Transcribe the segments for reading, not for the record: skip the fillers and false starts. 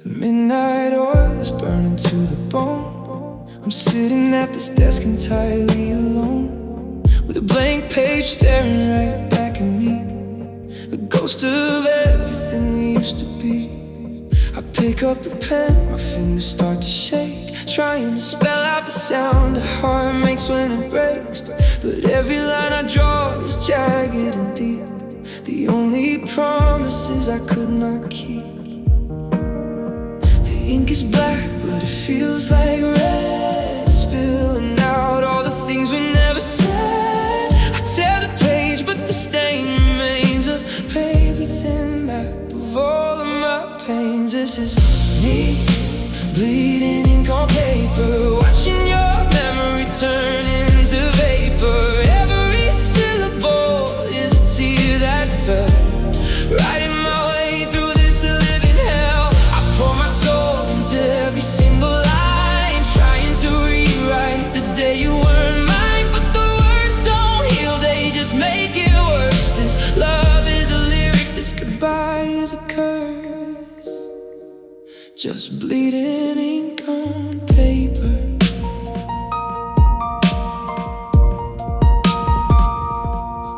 The midnight oil is burning to the bone. I'm sitting at this desk entirely alone, with a blank page staring right back at me, a ghost of everything we used to be. I pick up the pen, my fingers start to shake, trying to spell out the sound a heart makes when it breaks. But every line I draw is jagged and deep, the only promises I could not keep. The ink is black, but it feels like red, spilling out all the things we never said. I tear the page, but the stain remains, a paper-thin map of all of my pains. This is me, bleeding ink on paper, watching your memory turn into vapor. Every syllable is a tear that fell, writing my way through this living hell. I pour my soul into every single line, trying to rewrite the day you weren't mine. But the words don't heal, they just make it worse. This love is a lyric, this goodbye is a curse, just bleeding ink on paper.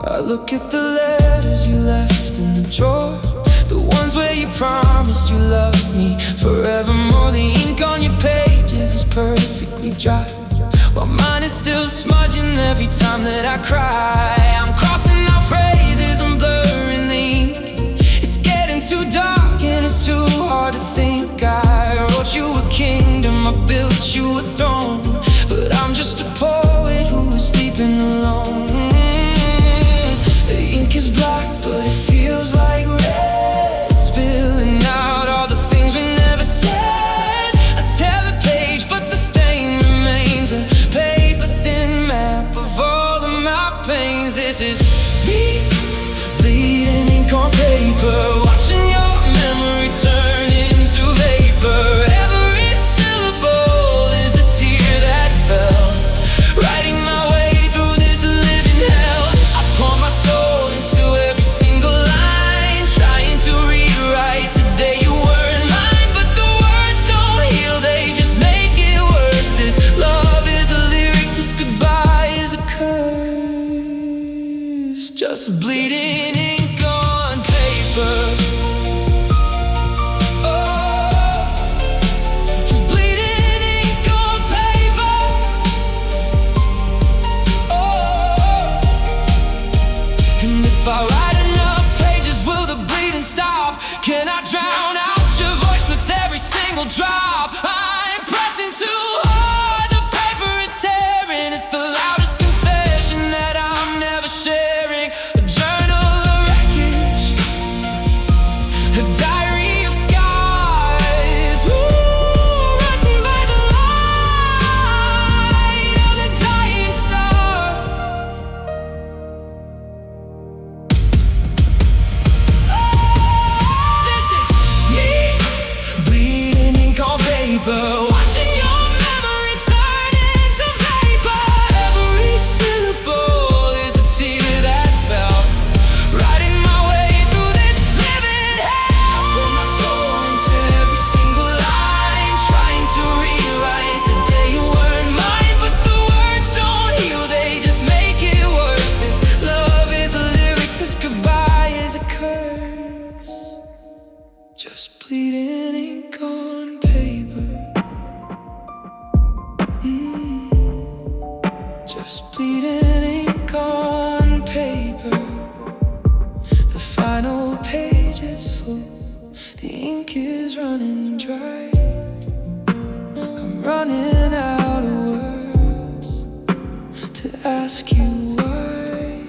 I look at the letters you left in the drawer, the ones where you promised you loved me forevermore. The ink on your pages is perfectly dry, while mine is still smudging every time that I cry. I'm crossing out phrases, I'm blurring the ink. It's getting too dark and it's too hard to think. I wrote you a kingdom, I built you a throne, but I'm just a poet who is sleeping alone. The ink is black, but it feels like red, spilling out all the things we never said. I tear the page, but the stain remains, a paper-thin map of all of my pains. This is me, bleeding ink on paper, watching your memory turn into vapor. Every syllable is a tear that fell, writing my way through this living hell. I pour my soul into every single line, trying to rewrite the day you weren't mine. But the words don't heal, they just make it worse. This love is a lyric, this goodbye is a curse, just bleeding ink on paper. If I write enough pages, will the bleeding stop? Can I drown out your voice with every single drop? I'm pressing too hard, the paper is tearing. It's the loudest confession that I'm never sharing. A journal, a wreckage, a diary of skies, written by the light of the dying stars. Watching your memory turn into vapor. Every syllable is a tear that fell, writing my way through this living hell. I pour my soul into every single line, trying to rewrite the day you weren't mine. But the words don't heal, they just make it worse. This love is a lyric, this goodbye is a curse, just bleeding ink on paper. Just bleeding ink on paper. The final page is full, the ink is running dry. I'm running out of words to ask you why.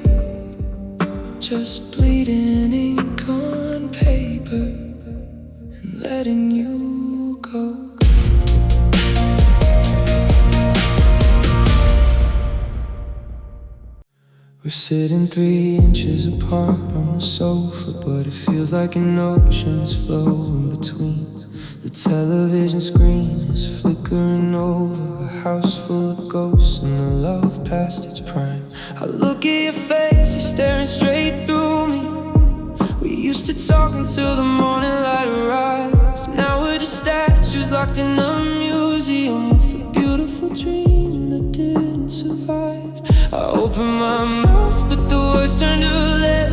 Just bleeding ink on paper and letting you go. We're sitting 3 inches apart on the sofa, but it feels like an ocean is flowing between. The television screen is flickering over, a house full of ghosts and the love past its prime. I look at your face, you're staring straight through me. We used to talk until the morning light arrived. Now we're just was locked in a museum with a beautiful dream that didn't survive. I opened my mouth, but the words turned to lead,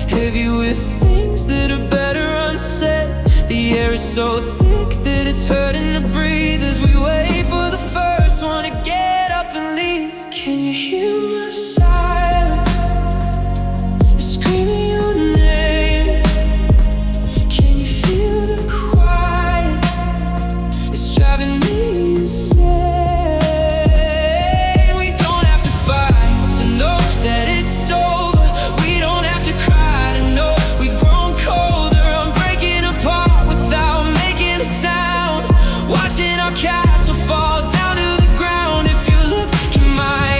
heavy with things that are better unsaid. The air is so thick that it's hurting to breathe as we wait for the first one to get up and leave. Can you hear my silence? It's screaming your name. Can you feel the quiet? It's driving me insane. We don't have to fight to know that it's over. We don't have to cry to know we've grown colder. I'm breaking apart without making a sound, watching our castle fall down to the ground. If you look in my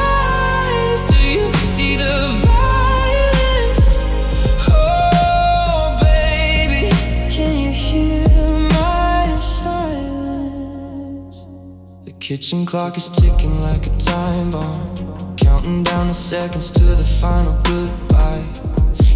eyes, do you see the violence? Oh baby, can you hear my silence? The kitchen clock is ticking like a time bomb, counting down the seconds to the final goodbye.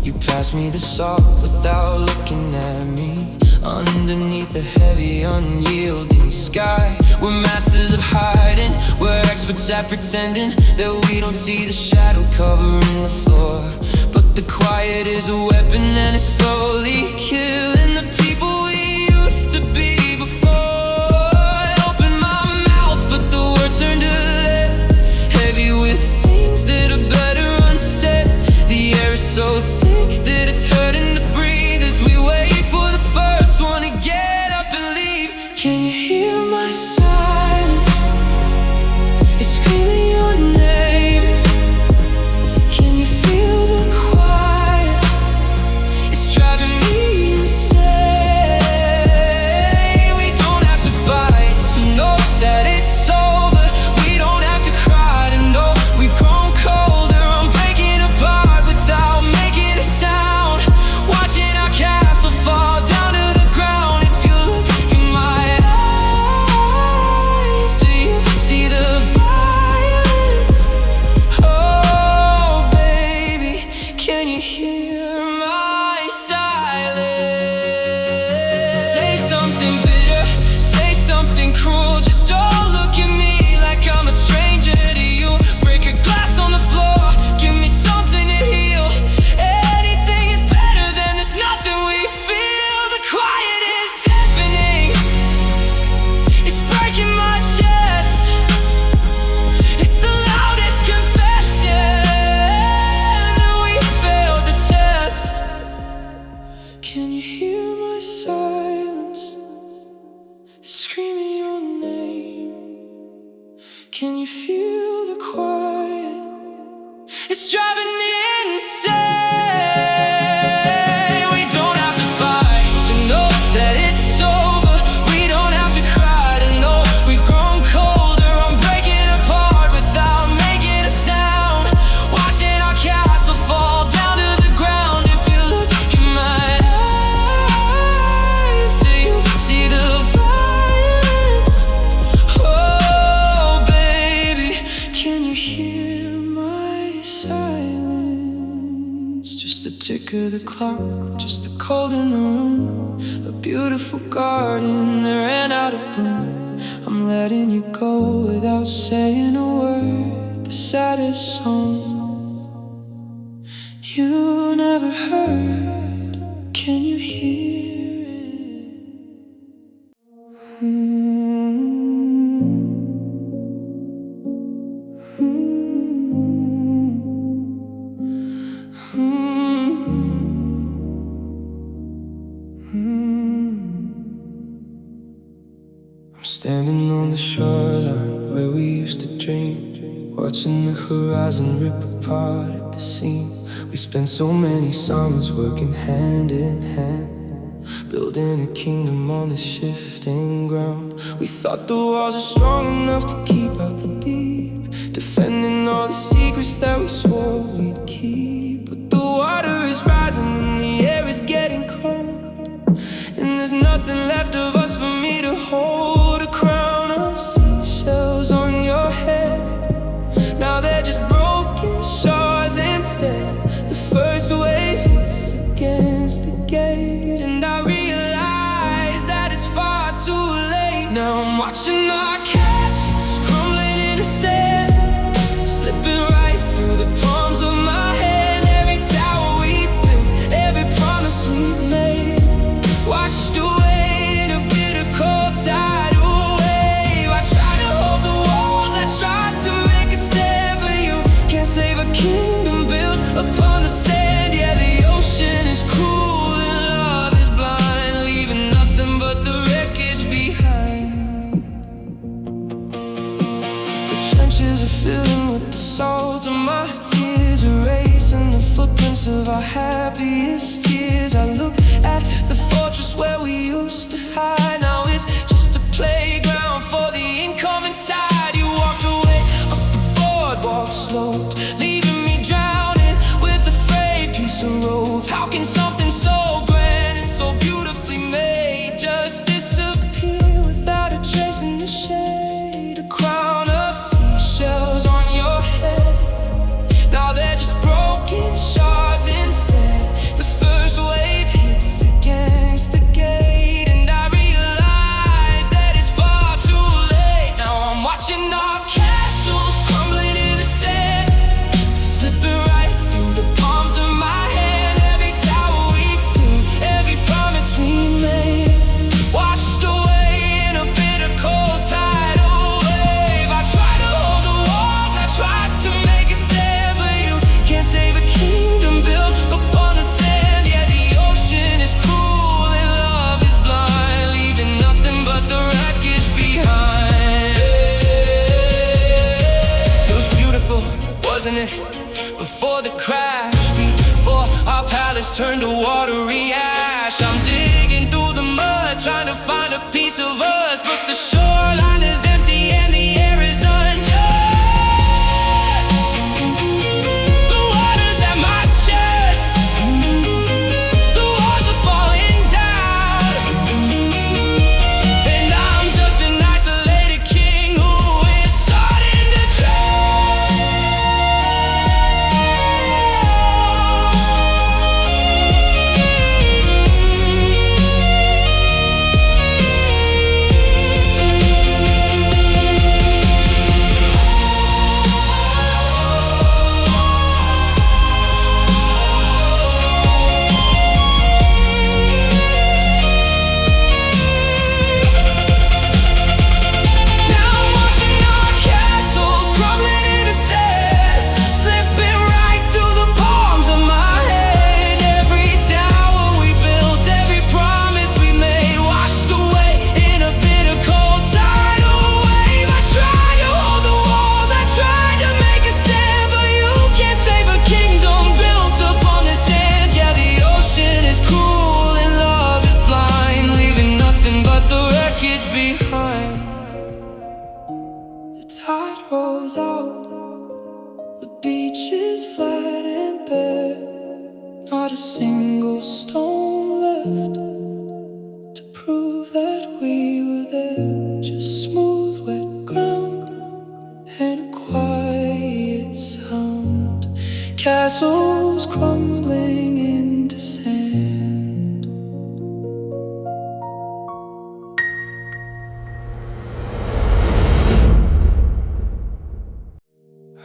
You pass me the salt without looking at me, underneath the heavy, unyielding sky. We're masters of hiding, we're experts at pretending that we don't see the shadow covering the floor. But the quiet is a weapon and it's slowly killing the people we used to be before. I open my mouth, but the words turn to lead, heavy with things that are better unsaid. The air is so thick that it's hurting to breathe as we wait for the first one to get up and leave. Can you hear my silence? It's screaming your name. Can you feel the quiet? It's driving me insane. We don't have to fight to know that it's over. We don't have to cry to know we've grown colder. I'm breaking apart without making a sound, watching our castle fall down to the ground. If you look in my eyes, do you see the violence? Oh baby, can you hear my silence? Say something bitter, say something cruel. Just don't look at me like I'm a stranger to you. Break a glass on the floor, give me something to heal. Anything is better than this nothing we feel. The quiet is deafening, it's breaking my chest. It's the loudest confession that we failed the test. Can you hear my silence? It's screaming your name. Can you feel the quiet? It's driving me insane. We don't have to fight to know that it's over. We don't have to cry to know we've grown colder. I'm breaking apart without making a sound, watching our castle fall down to the ground. If you look in my eyes, do you see the violence? Oh baby, can you hear my silence? Just the tick of the clock, just the cold in the room, a beautiful garden that ran out of bloom. I'm letting you go without saying a word, the saddest song you never heard. Can you hear I'm standing on the shoreline where we used to dream, watching the horizon rip apart at the seam. We spent so many summers working hand in hand, building a kingdom on the shifting ground. We thought the walls were strong enough to keep out the deep, defending all the secrets that we swore we'd keep. But the water is rising and the air is getting cold, and there's nothing left of us for me to hold. A crown of seashells on your head, now they're just broken shards instead. The first wave hits against the gate, and I realize that it's far watching our castles crumbling in the sand, slipping right through the palms of my hand. Every tower we built, every promise we made, washed away in a bitter cold tidal wave. I tried to hold the walls, I tried to make a stand, but you can't save a kingdom built upon the sand. Yeah, the ocean is cruel and love is blind, leaving nothing but the wreckage behind. The trenches are filling with the salt of my tears, erasing the footprints of our happiest years. I look at the fortress where we used to hide, now it's just a playground for the incoming tide. You walked away up the boardwalk slope, leaving me drowning with the frayed piece of rope. How can something so grand and so beautifully made just disappear without a trace in the shade? A crown of seashells on your head, now they're just broken shards instead. The first wave hits against the gate, and I realize that it's far too late. Now I'm watching our castles crumbling in the sand, slipping right through the palms of my hand. Every tower we built, every promise we made, washed away in a bitter cold tidal wave. I tried to hold the walls, I tried to make a stand, but you can't save a kingdom built upon the sand. Yeah, the ocean is cruel and love is blind, leaving nothing but the wreckage behind. It was beautiful, wasn't it? Before the crash, before our palace turned to watery ash. I'm digging through the mud, trying to find a piece of us, but the shoreline is empty and the air is unjust. The water's at my chest, the walls are falling down, and I'm just an isolated king who is starting to drown. Now I'm watching our castles crumbling in the sand, slipping right through the palms of my hand. Every tower we built, every promise we made, washed away in a bitter cold tidal wave. I tried to hold the walls, I tried to make a stand, but you can't save a kingdom built upon the sand. Yeah, the ocean is cruel and love is blind, leaving nothing but the wreckage behind. The tide rolls out, the beach is flat and bare, not a single stone left to prove that we were there. Just smooth wet ground and a quiet sound, castles crumbling into sand.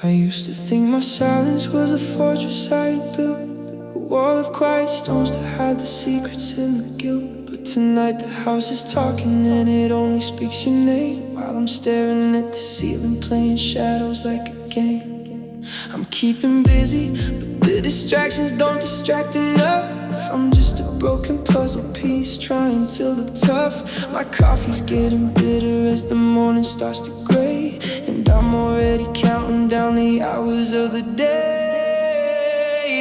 I used to think my silence was a fortress I had built, a wall of quiet stones to hide the secrets and the guilt. But tonight the house is talking and it only speaks your name, while I'm staring at the ceiling, playing shadows like a game. I'm keeping busy, but the distractions don't distract enough. I'm just a broken puzzle piece trying to look tough. My coffee's getting bitter as the morning starts to gray, and I'm already counting down the hours of the day.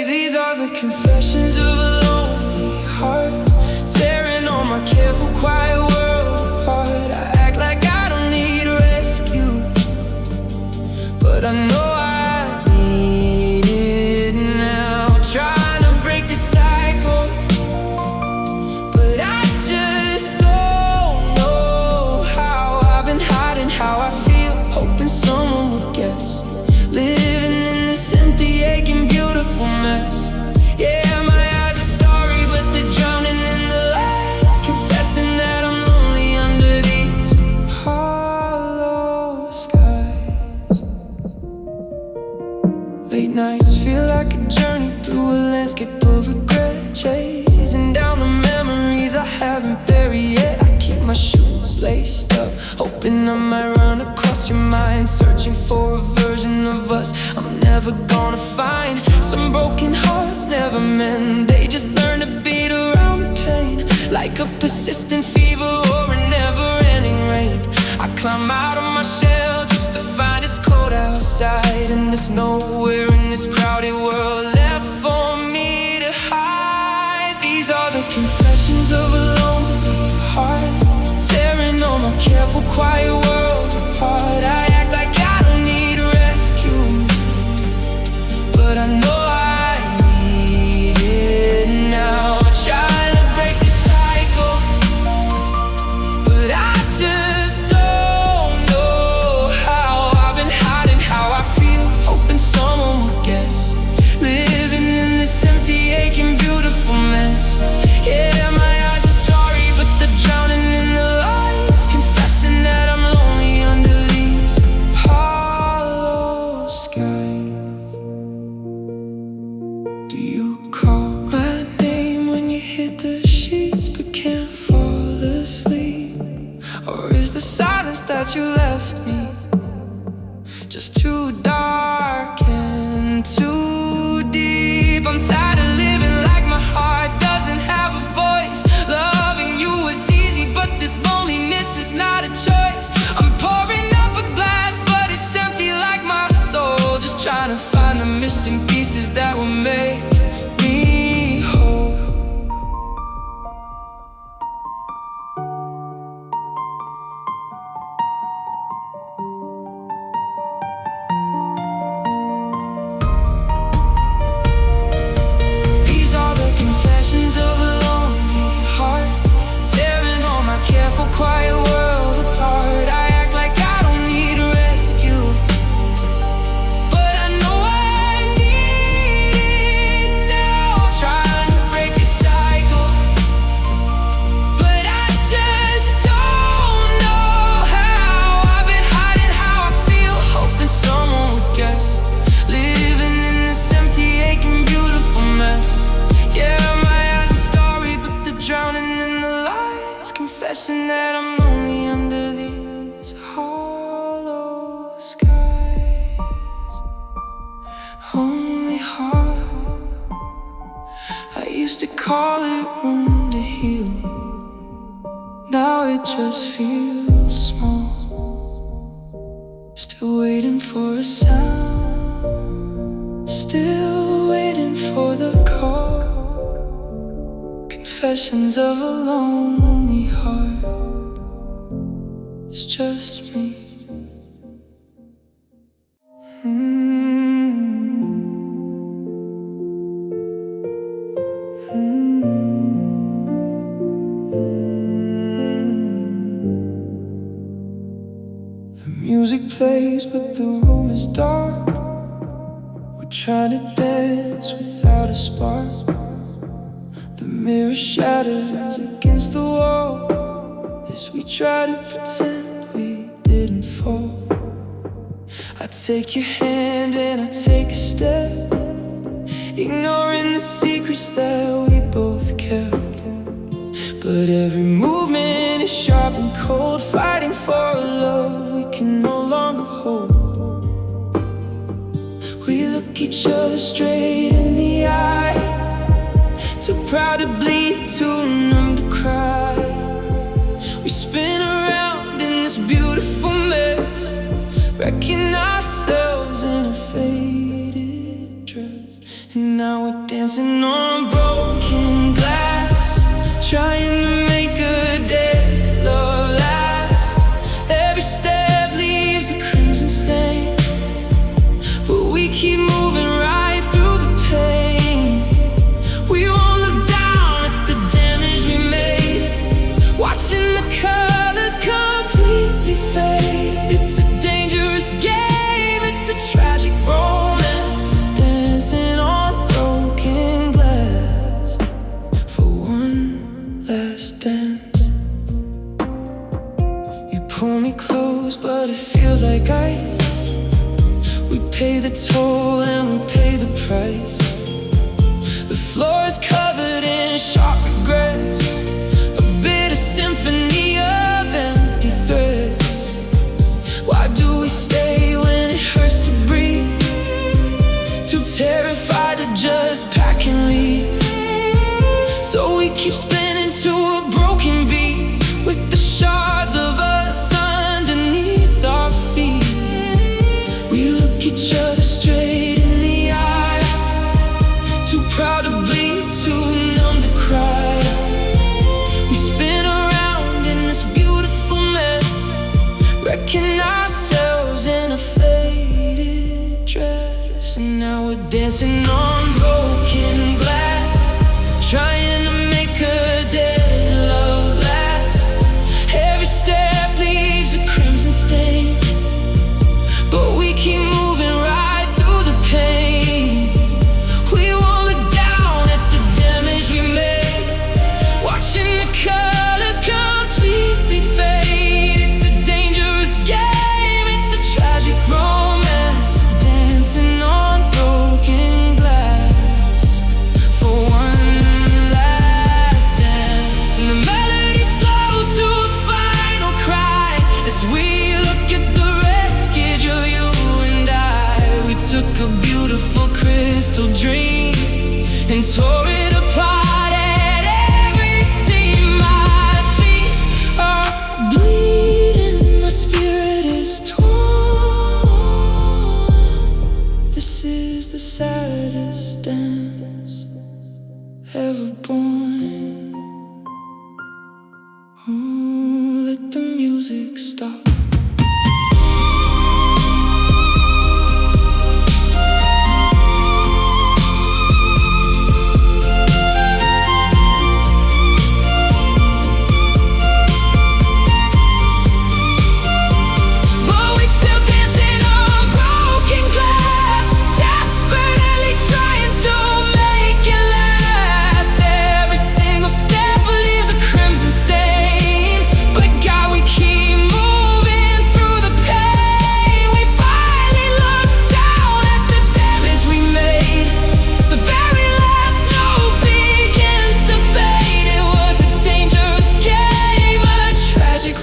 These are the confessions of a lonely heart, tearing all my careful quiet world apart. I act like I don't need rescue, but I know I need it now. Trying to break the cycle, but I just don't know how. I've been hiding how I feel, hoping someone would guess. Living in this empty, aching, beautiful mess. Yeah, my eyes are starry, but they're drowning in the lights. Confess hoping I might run across your mind, searching for a version of us I'm never gonna find. Some broken hearts never mend, they just learn to beat around the pain, like a persistent fever or a never-ending rain. I climb out of my shell just to find it's cold outside, and there's nowhere in this crowded world left for me to hide. These are the confessions of a lonely heart, tearing all my careful, quiet world apart. I act like I don't need rescue, but I know I need it now. Trying to break the cycle, but I just don't know how. I've been hiding how I feel, hoping someone will guess, living in this empty, aching, beautiful mess. Yeah, my eyes are starry, but they're drowning in the lies, confessing that I'm lonely under these hollow skies. Do you call my name when you hit the sheets but can't fall asleep? Or is the silence that you left me just too dark and too deep? I'm tired of living like my heart doesn't have a voice. Loving you was easy, but this loneliness is not a choice. I'm pouring up a glass, but it's empty like my soul, just trying to find the missing pieces that will make me whole. These are the confessions of a lonely heart, tearing all my careful, quiet world apart. I act like I don't need rescue, but I know I need it now. Trying to break the cycle, but I just don't know how. I've been hiding how I feel, hoping someone would guess, living in this empty, aching, beautiful mess. Yeah, my eyes are starry, but they're drowning in the lies, confessing that I'm lonely under these hollow skies. Only heart, I used to call it room to heal, now it just feels small. Still waiting for a sound, still waiting for the call. Confessions of a lonely heart, it's just me. The music plays, but the room is dark. We're trying to dance without a spark. The mirror shatters against the wall as we try to pretend we didn't fall. I take your hand and I take a step, ignoring the secrets that we both kept. But every movement is sharp and cold, fighting for a love we can no longer hold. We look each other straight in the eye, too proud to bleed, too numb to cry. We spin around in this beautiful mess, wrecking ourselves in a faded dress. And now we're dancing on broken glass, trying to make a day love last. Every step leaves a crimson stain, but we keep moving right through the pain. We won't look down at the damage we made, watching the colors completely fade. It's a dangerous game, it's a tragic romance, dancing on broken glass for one last dance. You pull me close, but it feels like ice. We pay the toll and we pay the price. The floor is covered in sharp regrets, a bitter symphony of empty threads. dancing on broken glass, trying to make a dead love last. Every step leaves a crimson stain, but we keep moving right through the pain. We won't look down at the damage we made, watching the colors completely fade. It's a dangerous game, it's a tragic romance, dancing on broken glass for one last dance. And the melody slows to a final cry as we look at the wreckage of you and I. We took a beautiful crystal dream and tore it apart at every seam. My feet are bleeding, my spirit is torn. This is the saddest dance ever born. Oh, let the music stop.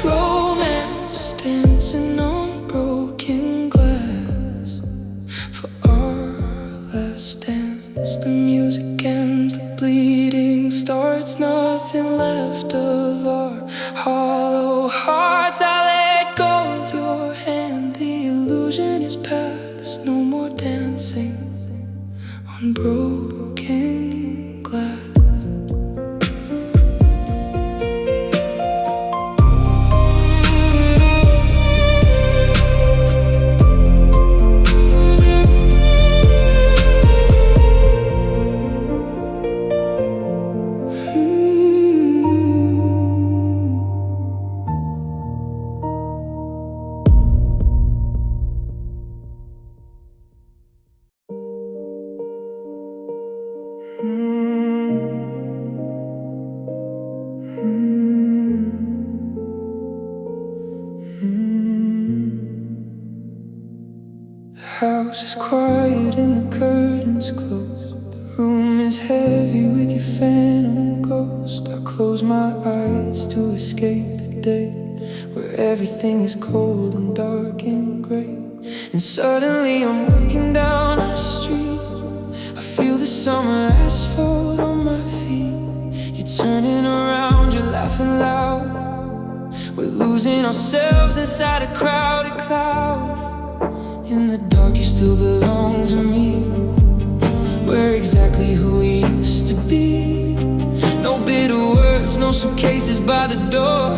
Romance, dancing on broken glass for our last dance. The music ends, the bleeding starts, nothing left of our hollow hearts. I let go of your hand, the illusion is past. No more dancing on broken glass. The house is quiet and the curtains closed. The room is heavy with your phantom ghost. I close my eyes to escape the day where everything is cold and dark and gray. And suddenly I'm walking down our street. I feel the summer asphalt on my feet. You're turning around, you're laughing loud. We're losing ourselves inside a crowded cloud. In the dark you still belong to me. We're exactly who we used to be. No bitter words, no suitcases by the door,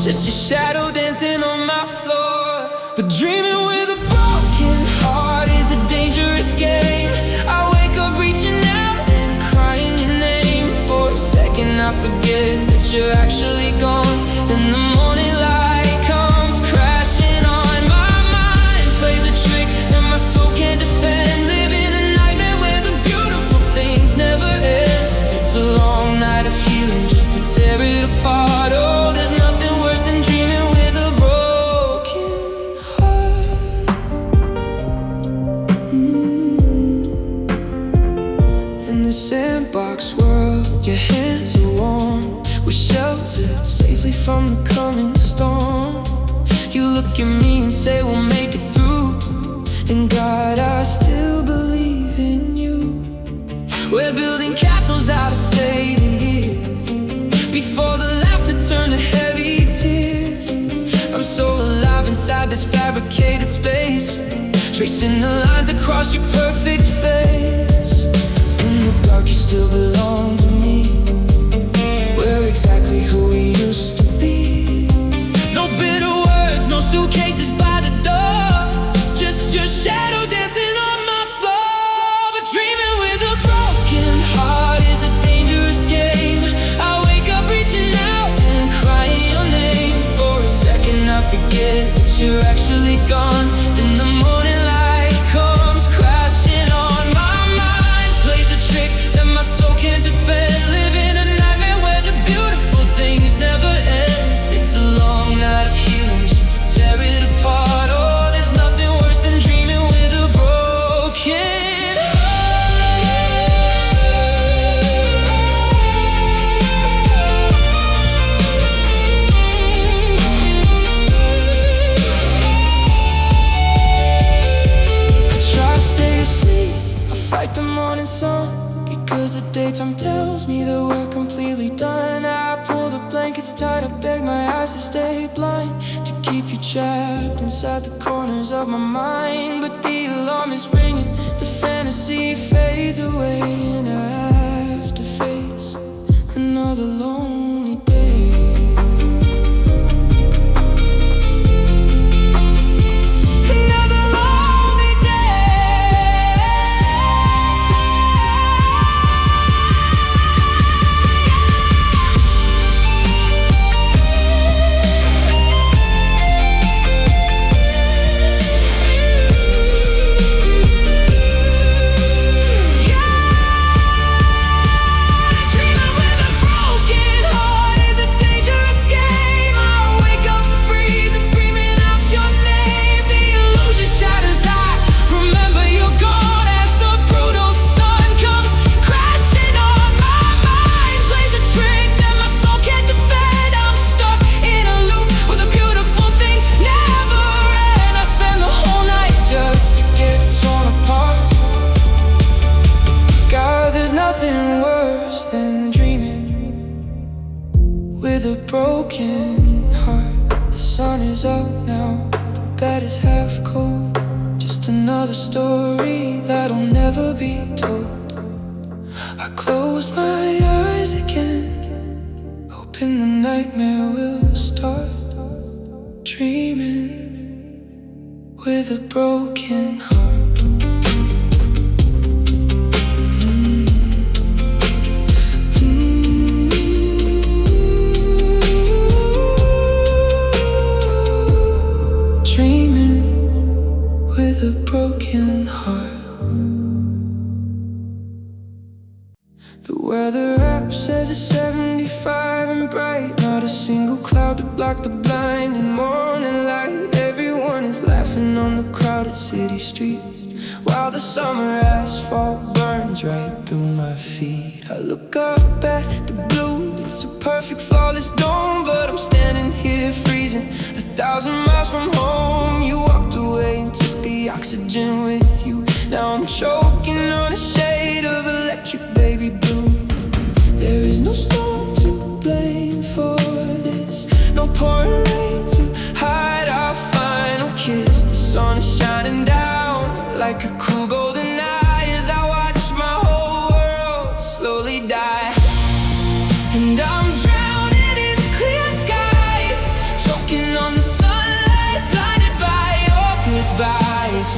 just your shadow dancing on my floor. But dreaming with a broken heart is a dangerous game. I wake up reaching out and crying your name. For a second I forget that you're actually gone. Then the morning light comes crashing on. My mind plays a trick that my soul can't defend. Living a nightmare where the beautiful things never end. It's a long night of healing just to tear it apart. Oh, there's nothing worse than dreaming with a broken heart. In the sandbox world, your hands are warm. We're sheltered safely from the coming storm. You look at me and say we'll make it through. And God, I still believe in you. We're building castles out of fading years, before the laughter turned to heavy tears. I'm so alive inside this fabricated space, tracing the lines across your perfect face. In the dark you still belong to me. We're exactly who we used to be. No bitter words, no suitcases by the door, just your shadow dancing on my floor. once you're actually gone, then the morning light comes crashing on. My mind plays a trick that my soul can't defend, living a nightmare where the beautiful things never end. It's a long night of healing just to tear it apart. Oh, there's nothing worse than dreaming with a broken fight the morning sun, because the daytime tells me that we're completely done. I pull the blankets tight, I beg my eyes to stay blind, to keep you trapped inside the corners of my mind. But the alarm is ringing, the fantasy fades away, and I have to face another lonely day. Nothing worse than dreaming with a broken heart. The sun is up now, the bed is half cold, just another story that'll never be told. I close my eyes again, hoping the nightmare will start. Dreaming with a broken heart. With a broken heart. The weather app says it's 75 and bright, not a single cloud to block the blinding morning light. Everyone is laughing on the crowded city street, while the summer asphalt burns right through my feet. I look up at the blue, it's a perfect flawless dome, but I'm standing here freezing 1,000 miles from home. You walked away and took the oxygen with you. Now I'm choking on a shade of electric baby blue. There is no storm to blame for this, no pouring rain to hide our final kiss. The sun is shining down like a cruel golden eye as I watch my whole world slowly die. And I'm drowning in clear skies, choking on the sunlight, blinded by your goodbyes.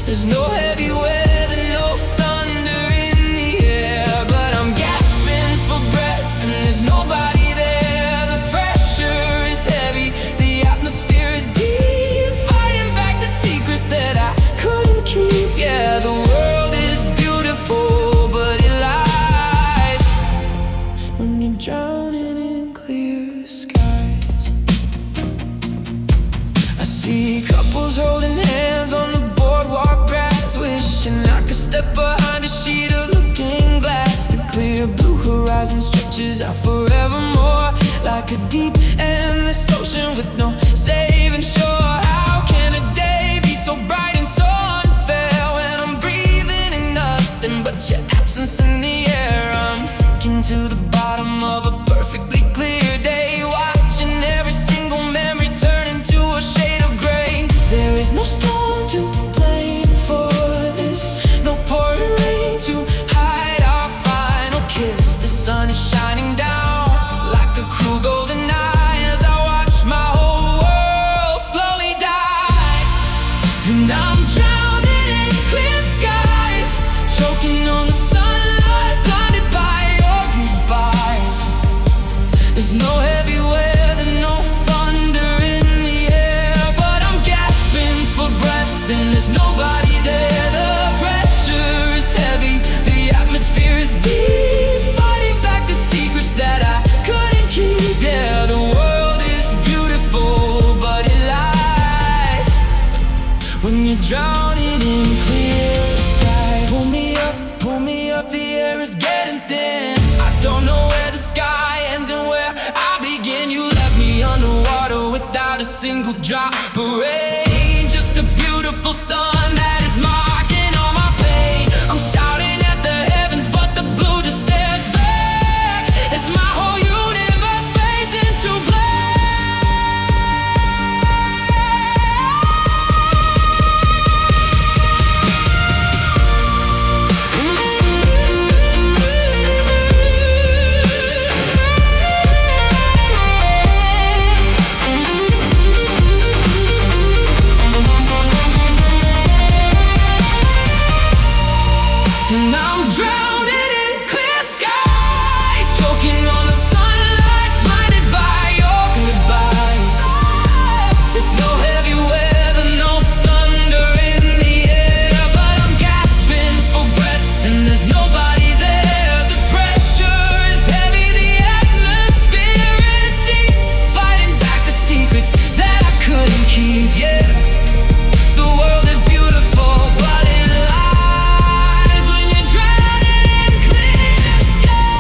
There's no heavy weather, no thunder in the air, but I'm gasping for breath and there's nobody there. The pressure is heavy, the atmosphere is deep, fighting back the secrets that I couldn't keep. Yeah, the world is beautiful, but it lies when you're drowning in clear skies. I see couples holding hands on the boardwalk grass, wishing I could step behind a sheet of looking glass. The clear blue horizon stretches out forevermore, like a deep endless ocean with no saving shore. How can a day be so bright and so unfair when I'm breathing in nothing but your absence in the air? I'm sinking to the bottom of a perfectly clear day, watching every single memory turn into a shade of gray. There is no storm to blame for this, no pouring rain to hide our final kiss. The sun is shining down like a cruel golden eye drowning in clear sky. Pull me up, the air is getting thin. I don't know where the sky ends and where I begin. You left me underwater without a single drop of rain. Just a beautiful sun that is marking all my pain. I'm shouting at the heavens, but the blue just stares back as my whole universe fades into black. And I'm drowning in clear skies, choking on the sunlight, blinded by your goodbyes. There's no heavy weather, no thunder in the air, but I'm gasping for breath and there's nobody there. The pressure is heavy, the atmosphere is deep, fighting back the secrets that I couldn't keep. Yeah, the world is beautiful, but it lies when you're drowning in clear skies.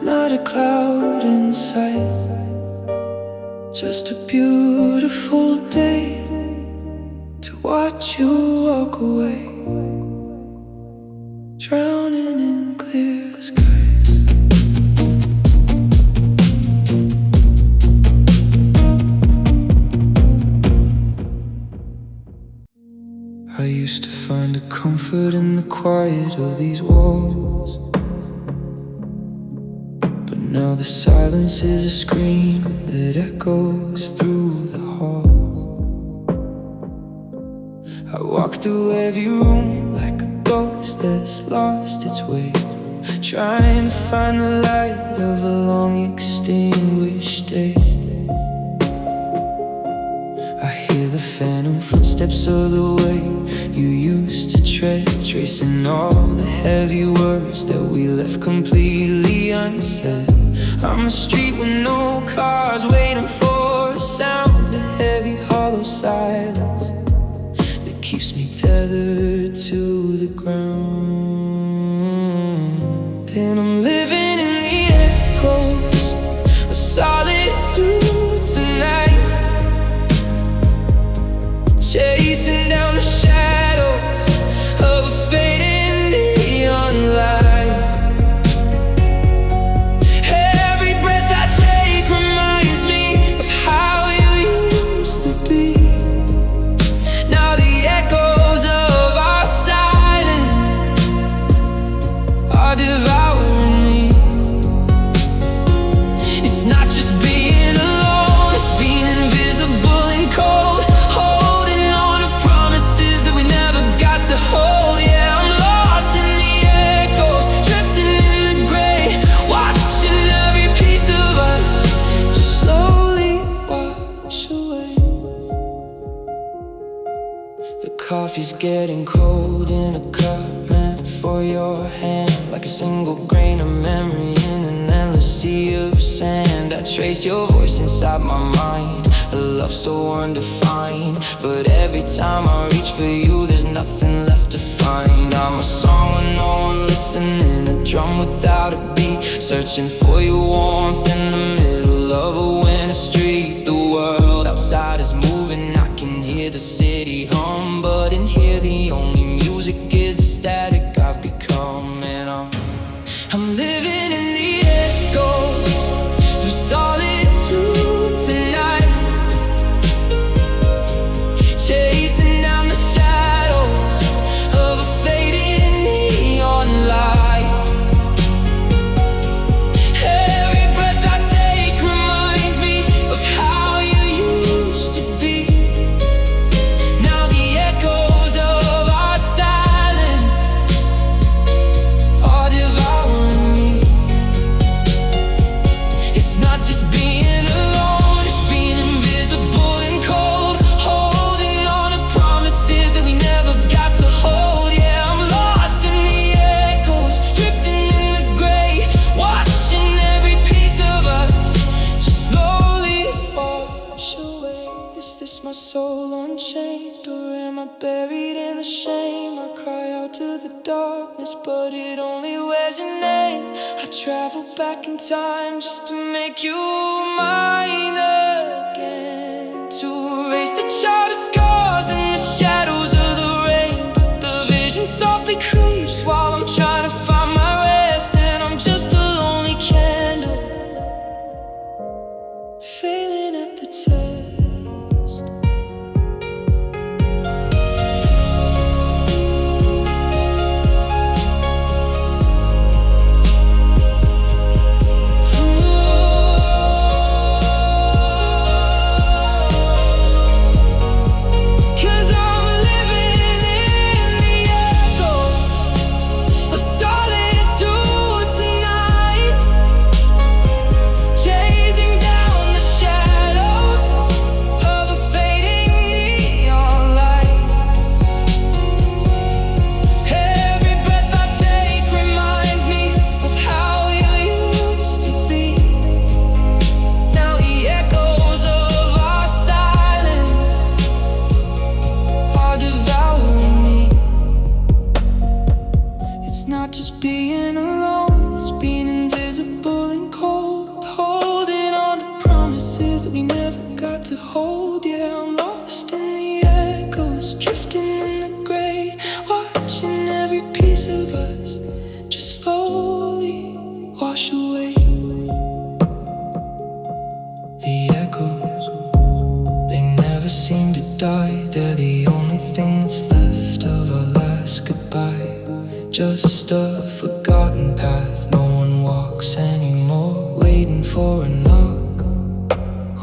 Not a cloud in sight, just a beautiful day to watch you walk away, drowning in clear skies. I used to find a comfort in the quiet of these walls, but now the silence is a scream that echoes through the hall. I walk through every room like a ghost that's lost its way, trying to find the light of a long extinguished day. I hear the phantom footsteps of the way you used to tread, tracing all the heavy words that we left completely unsaid. I'm a street with no cars, waiting for a sound, a heavy hollow silence that keeps me tethered to the ground. Then I'm living in the echoes of solitude tonight, chasing down the shadows of a fading neon light. Every breath I take reminds me of how you used to be. Now the echoes of our silence are devouring me. It's not just being alone, it's being invisible and cold, holding on to promises that we never got to hold. Yeah, I'm lost in the echoes, drifting in the gray, watching every piece of us just slowly wash away. The coffee's getting cold in a cup meant for your hand, like a single grain of memory in an endless sea of sand. I trace your voice inside my mind, a love so undefined, but every time I reach for you there's nothing left to find. I'm a song with no one listening, a drum without a beat, searching for your warmth in the middle of a winter street. The world outside is moving, I can hear the city hum, but in here the only music is the static I've become. And I'm living in the echoes of solitude tonight, chasing down the shadows of a fading neon light. Every breath I take reminds me of how you used to be. Now the echoes of our silence are devouring me. not buried in the shame. I cry out to the darkness, but it only wears your name. I travel back in time just to make you mine again, to erase the childhood scars and the shadows of the rain. But the vision softly creeps while I'm trying to find my rest, and I'm just a lonely candle failing at the test. Not just being alone, it's being invisible and cold, holding on to promises that we never got to hold. Yeah, I'm lost in the echoes, drifting in the gray, watching every piece of us just slowly wash away. The echoes, they never seem to die. They're the only thing that's left of our last goodbye. Just a forgotten path no one walks anymore, waiting for a knock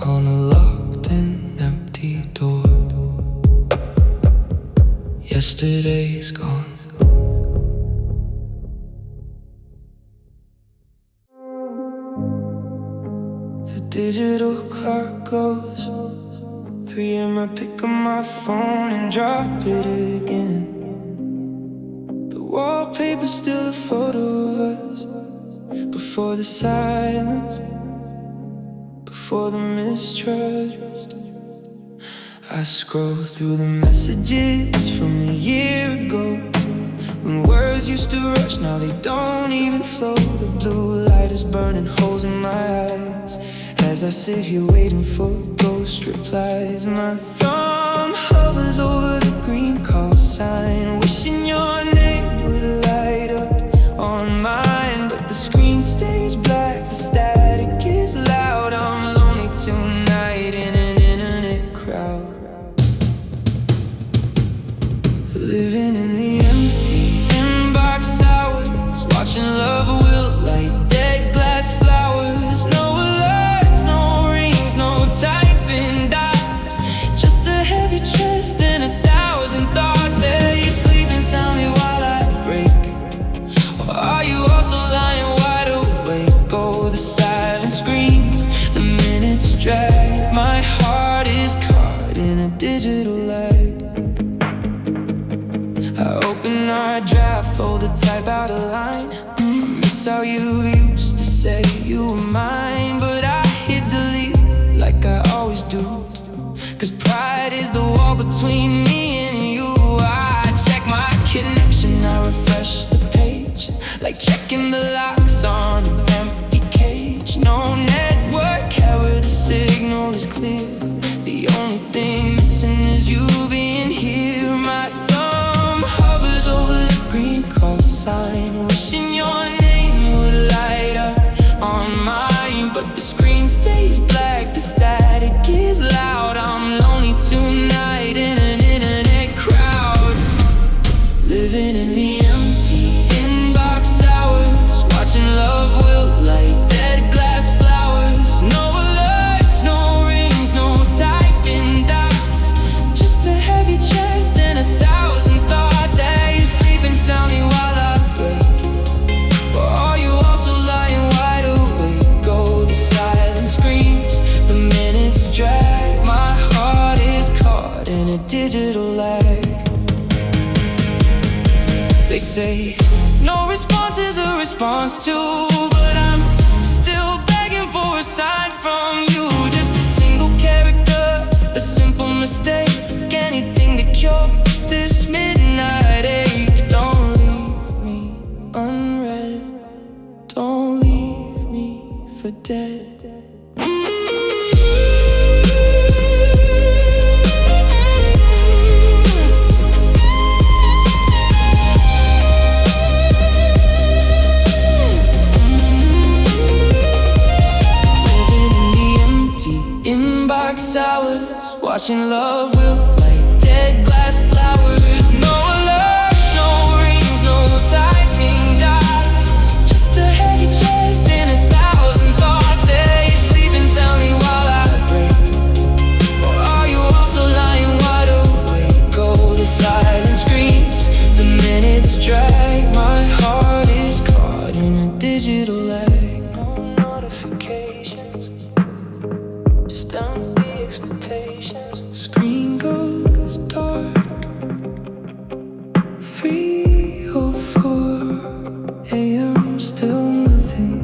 on a locked and empty door. Yesterday's gone. The digital clock glows 3 a.m. I pick up my phone and drop it again. Wallpaper, still a photo of us, before the silence, before the mistrust. I scroll through the messages from a year ago, when words used to rush, now they don't even flow. The blue light is burning holes in my eyes as I sit here waiting for ghost replies. My thumb hovers over the green call sign, wishing your name would light up on mine, but the screen stays black, the static is loud. I'm lonely tonight in an internet crowd, living in the empty inbox hours, watching love will like dead glass flowers. No alerts, no rings, no typing dots, just a heavy chest and 1,000 thoughts. Yeah, you're sleeping soundly while I break, or are you also lying wide awake? Oh, the silent screams, the minutes drag, my heart is caught in a digital light. I open our draft, fold the type out a line. I miss how you used to say you were mine, but I hit delete like I always do, 'cause pride is the wall between me and you. I check my connection, I refresh the page, like checking the locks on an empty cage. No network error, the signal is clear, the only thing missing is you being here. My thumb hovers over the green call sign, wishing your name would light up on mine, but the screen stays black, the static is loud. I'm lonely tonight in an internet crowd, living in the empty inbox hours, watching love will light dead glass flowers. No alerts, no rings, no typing dots, just a heavy chest and 1,000 thoughts. Hey, you're sleeping soundly while I break, or are you also lying wide awake? Oh, the silent screams, the minutes drag, my heart is caught in a digital lag. They say no response is a response too, but I'm still begging for a sign from you. Just a single character, a simple mistake, anything to cure for dead. Hours, watching love will like dead glass flowers. No alerts, no rings, no tightening dots. Just a heavy chest and 1,000 thoughts. Hey, you're sleeping soundly while I break, or are you also lying wide awake? Oh, the silence screams, the minutes drag. My heart is caught in a digital lag. No notifications, just down expectations. Screen goes dark. 3:04 a.m. Still nothing.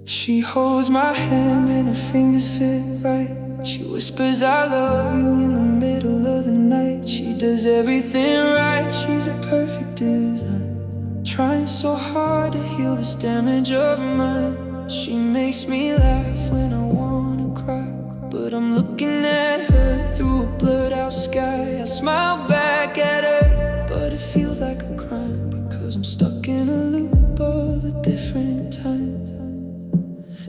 She holds my hand and her fingers fit right. She whispers I love you in the middle of the night. She does everything right, she's a perfect design. Trying so hard to heal this damage of mine. She makes me laugh when I wanna cry, but I'm looking at her through a blurred out sky. I smile back at her, but it feels like a crime, because I'm stuck in a loop of a different time.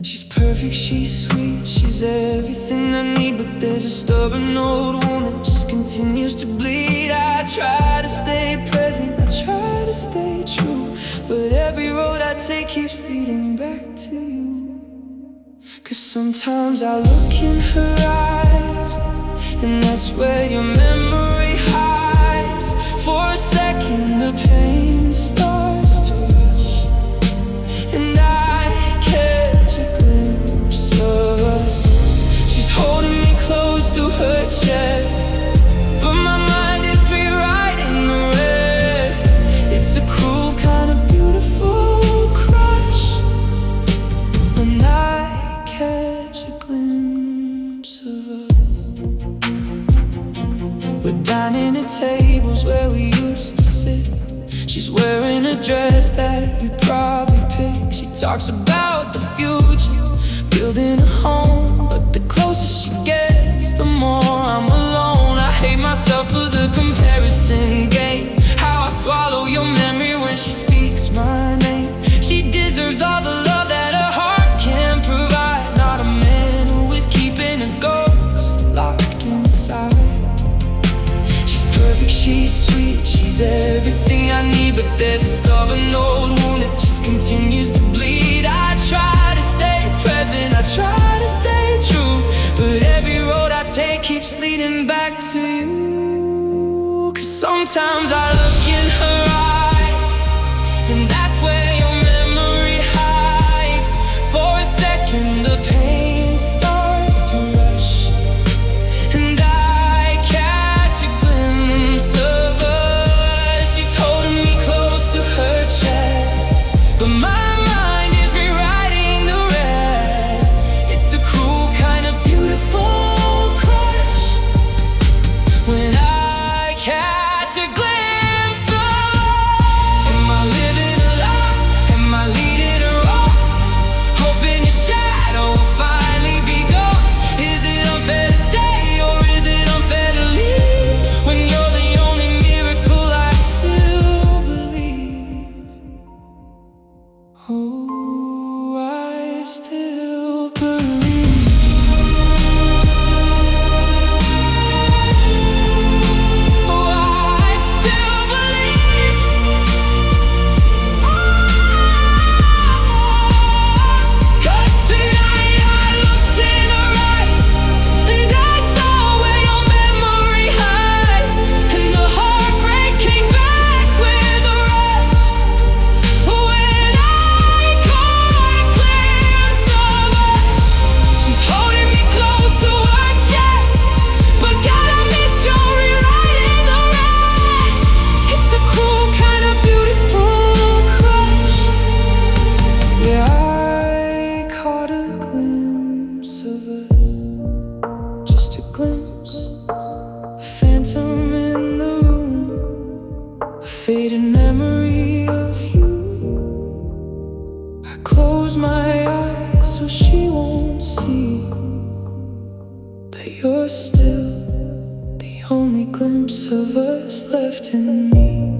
She's perfect, she's sweet, she's everything I need, but there's a stubborn old wound that just continues to bleed. I try to stay present, I try to stay true, but every road I take keeps leading back to you. 'Cause sometimes I look in her eyes, and that's where your memory hides. For a second the pain starts to rush, and I catch a glimpse of us. She's holding me close to her chest, but my mind is rewriting the rest. It's a cruel kind of beautiful crush, when I catch a glimpse of us. We're dining at tables where we used to sit. She's wearing a dress that you probably picked. She talks about the future, building a home, but the closer she gets, the more I'm alone. I hate myself for the comparison game, how I swallow your memory when she speaks my name. She deserves all the love that her heart can provide, not a man who is keeping a ghost locked inside. She's perfect, she's sweet, she's everything I need, but there's a stubborn old wound that just continues to bleed. I try to stay present, I try to stay true, but every road I take keeps leading back to you. 'Cause sometimes I look in her eyes, and that's where your memory hides. For a second the pain starts to rush, and I catch a glimpse of us. She's holding me close to her chest, but my mind is rewriting the rest. It's a cruel kind of beautiful crush, when I catch a glimpse of just a glimpse, a phantom in the room, a faded memory of you. I close my eyes so she won't see that you're still the only glimpse of us left in me.